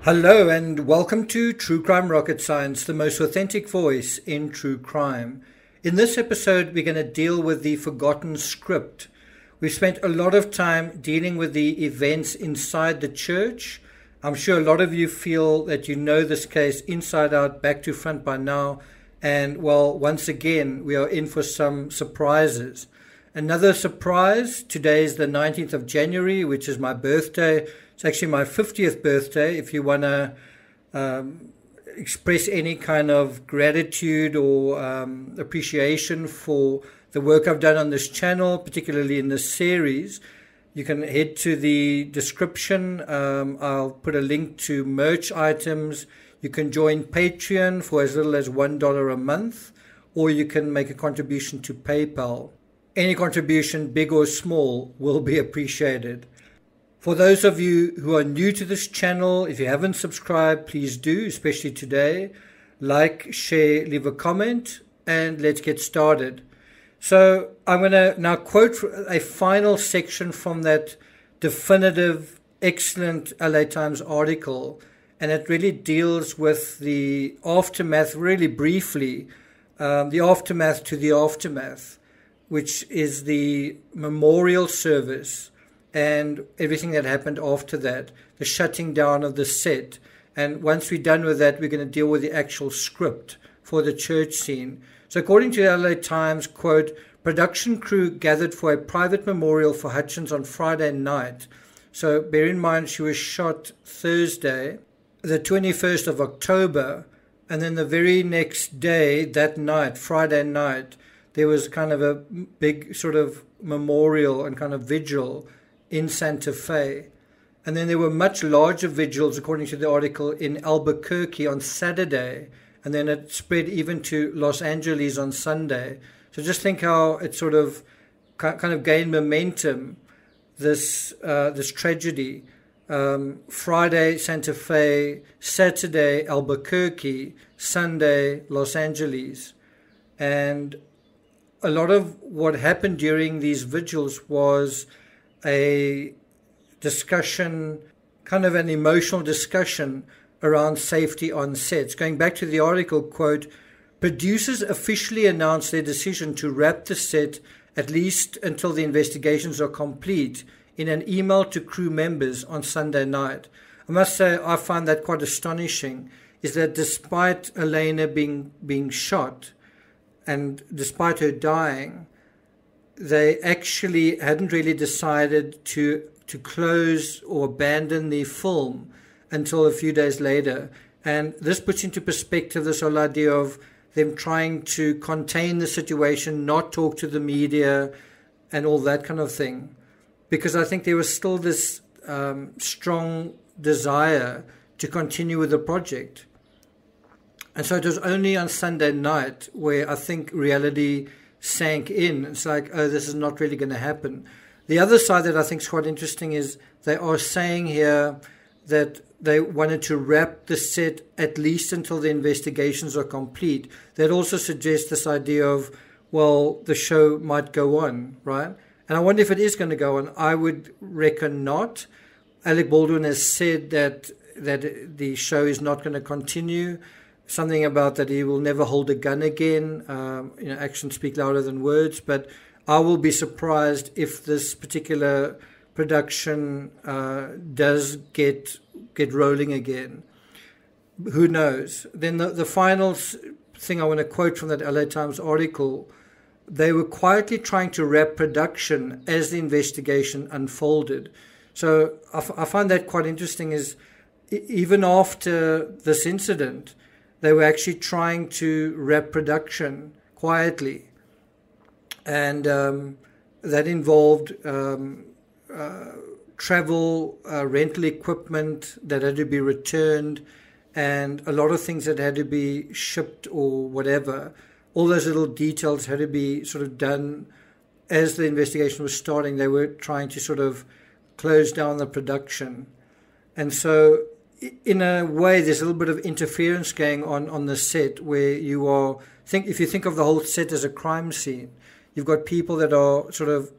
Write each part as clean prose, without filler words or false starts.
Hello and welcome to True Crime Rocket Science, the most authentic voice in true crime. In this episode, we're going to deal with the forgotten script. We've spent a lot of time dealing with the events inside the church. I'm sure a lot of you feel that you know this case inside out, back to front by now. And well, once again, we are in for some surprises. Another surprise, today is the 19th of January, which is my birthday. It's actually my 50th birthday. If you want to express any kind of gratitude or appreciation for the work I've done on this channel, particularly in this series, you can head to the description. I'll put a link to merch items. You can join Patreon for as little as $1 a month, or you can make a contribution to PayPal. Any contribution, big or small, will be appreciated. For those of you who are new to this channel, if you haven't subscribed, please do, especially today. Like, share, leave a comment, and let's get started. So I'm going to now quote a final section from that definitive, excellent LA Times article, and it really deals with the aftermath, really briefly, the aftermath to the aftermath, which is the memorial service and everything that happened after that, the shutting down of the set. And once we're done with that, we're going to deal with the actual script for the church scene. So according to the LA Times, quote, production crew gathered for a private memorial for Hutchins on Friday night. So bear in mind, she was shot Thursday, the 21st of October, and then the very next day, that night, Friday night, there was kind of a big sort of memorial and kind of vigil in Santa Fe. And then there were much larger vigils, according to the article, in Albuquerque on Saturday. And then it spread even to Los Angeles on Sunday. So just think how it sort of kind of gained momentum, this tragedy. Friday, Santa Fe, Saturday, Albuquerque, Sunday, Los Angeles. And a lot of what happened during these vigils was a discussion, kind of an emotional discussion around safety on sets. Going back to the article, quote, producers officially announced their decision to wrap the set at least until the investigations are complete in an email to crew members on Sunday night. I must say I find that quite astonishing, is that despite Elena being shot, and despite her dying, they actually hadn't really decided to close or abandon the film until a few days later. And this puts into perspective this whole idea of them trying to contain the situation, not talk to the media, and all that kind of thing. Because I think there was still this strong desire to continue with the project. And so it was only on Sunday night where I think reality sank in. It's like, oh, this is not really going to happen. The other side that I think is quite interesting is they are saying here that they wanted to wrap the set at least until the investigations are complete. That also suggests this idea of, well, the show might go on, right? And I wonder if it is going to go on. I would reckon not. Alec Baldwin has said that the show is not going to continue. Something about that he will never hold a gun again. Actions speak louder than words. But I will be surprised if this particular production does get rolling again. Who knows? Then the final thing I want to quote from that LA Times article, they were quietly trying to wrap production as the investigation unfolded. So I find that quite interesting, is even after this incident, they were actually trying to wrap production quietly. And that involved travel, rental equipment that had to be returned, and a lot of things that had to be shipped or whatever. All those little details had to be sort of done as the investigation was starting. They were trying to sort of close down the production. And so in a way, there's a little bit of interference going on the set, where you are, if you think of the whole set as a crime scene, you've got people that are sort of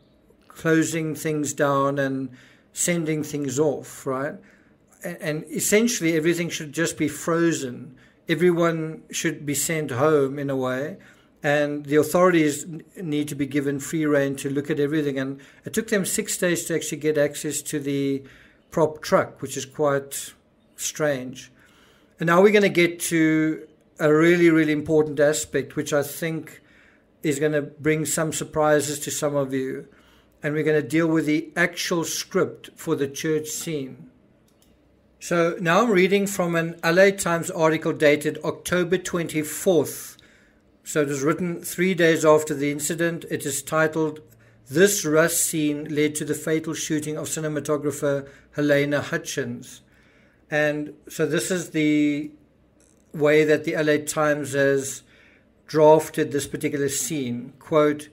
closing things down and sending things off, right? and essentially everything should just be frozen. Everyone should be sent home in a way, and the authorities need to be given free rein to look at everything. And it took them 6 days to actually get access to the prop truck, which is quite strange. And now we're going to get to a really, really important aspect, which I think is going to bring some surprises to some of you. And we're going to deal with the actual script for the church scene. So now I'm reading from an LA Times article dated October 24th. So it was written 3 days after the incident. It is titled, "This Rust Scene Led to the Fatal Shooting of Cinematographer Halyna Hutchins." And so this is the way that the LA Times has drafted this particular scene. Quote,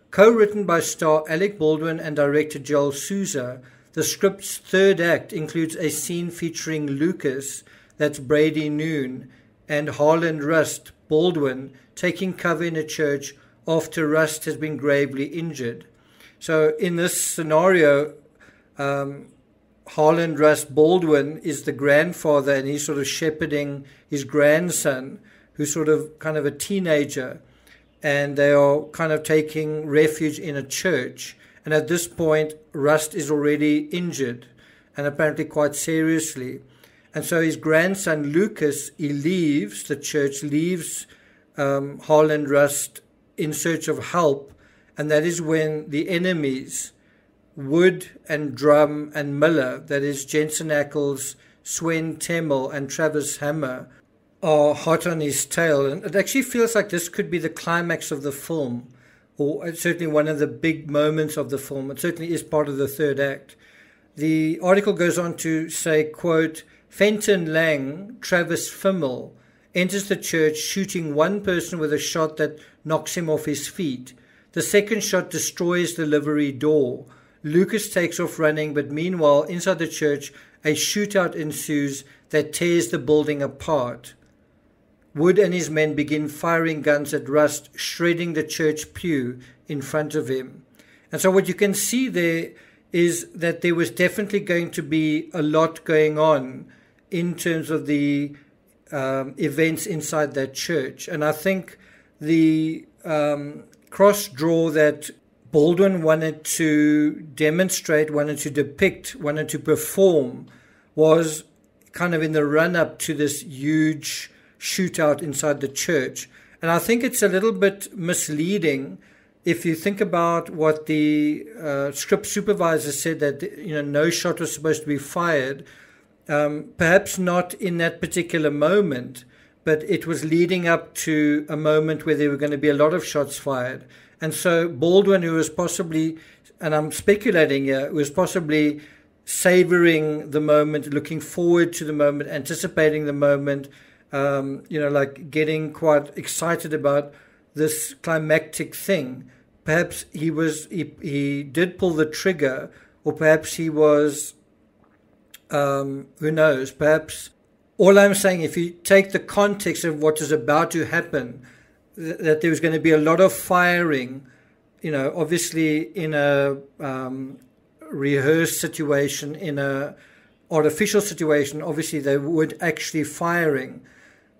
"Co-written by star Alec Baldwin and director Joel Souza, the script's third act includes a scene featuring Lucas, that's Brady Noon, and Harland Rust, Baldwin, taking cover in a church after Rust has been gravely injured." So in this scenario, Harland Rust, Baldwin, is the grandfather, and he's sort of shepherding his grandson, who's sort of kind of a teenager, and they are kind of taking refuge in a church. And at this point, Rust is already injured, and apparently quite seriously. And so his grandson, Lucas, he leaves the church, leaves Harland Rust in search of help. And that is when the enemies, Wood and Drum and Miller, that is Jensen Ackles, Swen Temmel and Travis Hammer, are hot on his tail. And it actually feels like this could be the climax of the film, or certainly one of the big moments of the film. It certainly is part of the third act. The article goes on to say, quote, "Fenton Lang, Travis Fimmel, enters the church shooting one person with a shot that knocks him off his feet. The second shot destroys the livery door. Lucas takes off running, but meanwhile, inside the church, a shootout ensues that tears the building apart. Wood and his men begin firing guns at Rust, shredding the church pew in front of him." And so what you can see there is that there was definitely going to be a lot going on in terms of the events inside that church. And I think the cross draw that Baldwin wanted to demonstrate, wanted to depict, wanted to perform was kind of in the run-up to this huge shootout inside the church. And I think it's a little bit misleading if you think about what the script supervisor said, that no shot was supposed to be fired. Perhaps not in that particular moment, but it was leading up to a moment where there were going to be a lot of shots fired. And so Baldwin, who was possibly, and I'm speculating here, was possibly savoring the moment, looking forward to the moment, anticipating the moment, like getting quite excited about this climactic thing. Perhaps he did pull the trigger, or perhaps he was, who knows, perhaps. All I'm saying, if you take the context of what is about to happen, that there was going to be a lot of firing, obviously in a rehearsed situation, in a artificial situation, obviously they weren't actually firing.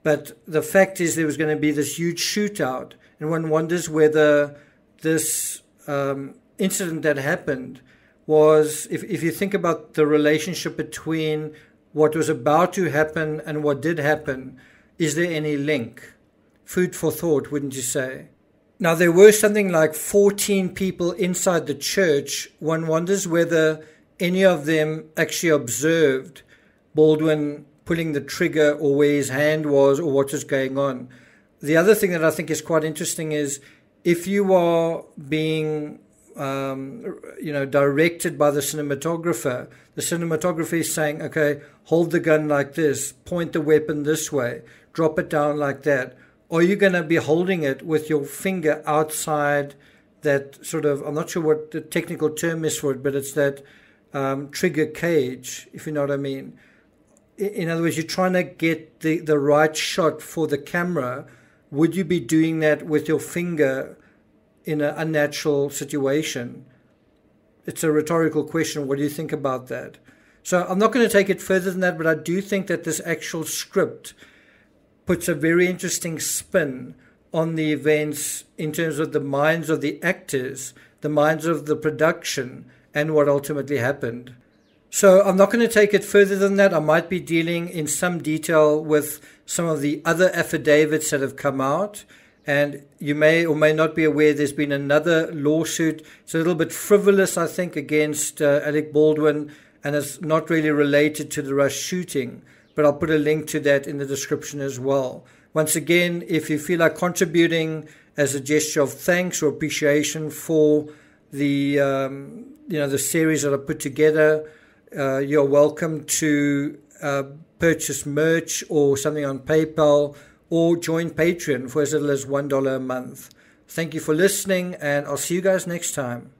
But the fact is there was going to be this huge shootout, and one wonders whether this incident that happened was, if you think about the relationship between what was about to happen and what did happen, is there any link? Food for thought, wouldn't you say? Now, there were something like 14 people inside the church. One wonders whether any of them actually observed Baldwin pulling the trigger, or where his hand was, or what was going on. The other thing that I think is quite interesting is, if you are being directed by the cinematographer is saying, okay, hold the gun like this, point the weapon this way, drop it down like that. Are you going to be holding it with your finger outside that sort of, I'm not sure what the technical term is for it, but it's that trigger cage, if you know what I mean. In other words, you're trying to get the right shot for the camera. Would you be doing that with your finger in an unnatural situation? It's a rhetorical question. What do you think about that? So I'm not going to take it further than that, but I do think that this actual script puts a very interesting spin on the events in terms of the minds of the actors, the minds of the production, and what ultimately happened. So I'm not going to take it further than that. I might be dealing in some detail with some of the other affidavits that have come out. And you may or may not be aware there's been another lawsuit. It's a little bit frivolous, I think, against Alec Baldwin, and it's not really related to the Rush shooting. But I'll put a link to that in the description as well. Once again, if you feel like contributing as a gesture of thanks or appreciation for the the series that I put together, you're welcome to purchase merch or something on PayPal, or join Patreon for as little as $1 a month. Thank you for listening, and I'll see you guys next time.